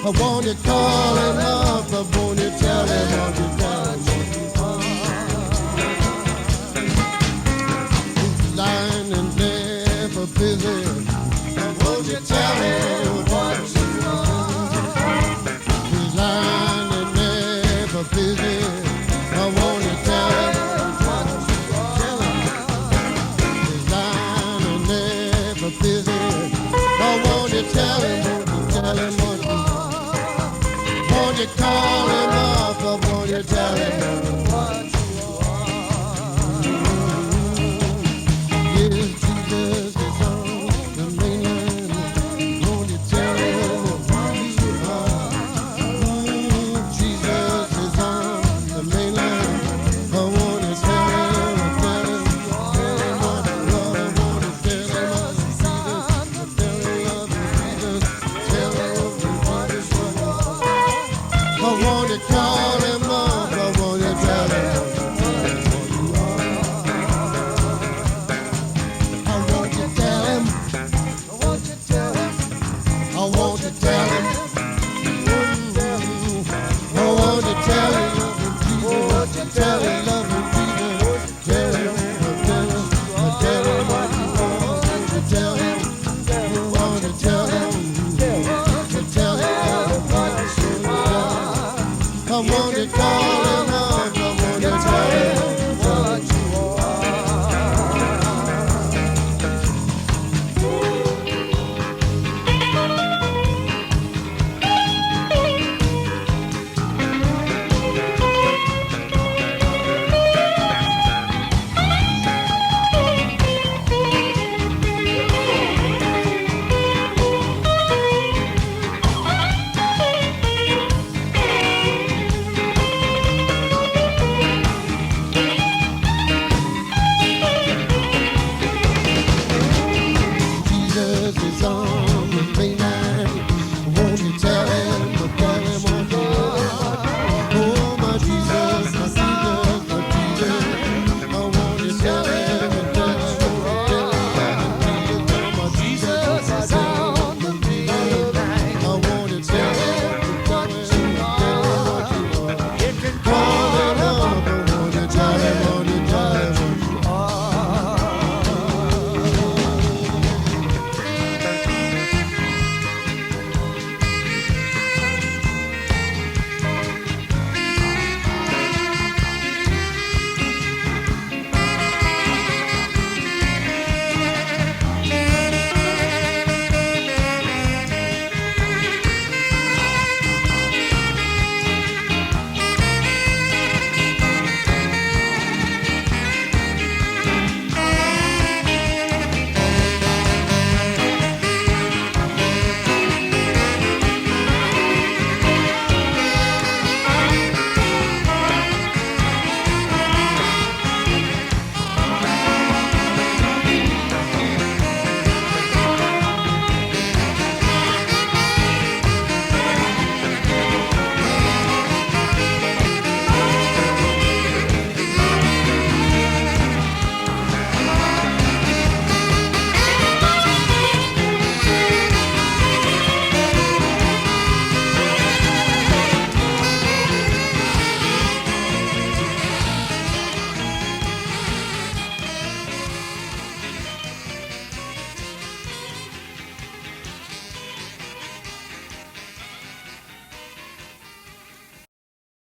Won't you call him up? Won't you tell him? Won't you tell him? He's lying in bed for busy. Won't you tell him what you want? He's lying in bed for busy. Won't you tell him what you want? He's lying in bed for busy. Won't you tell him? Won't you tell him what you want? Won't you call him?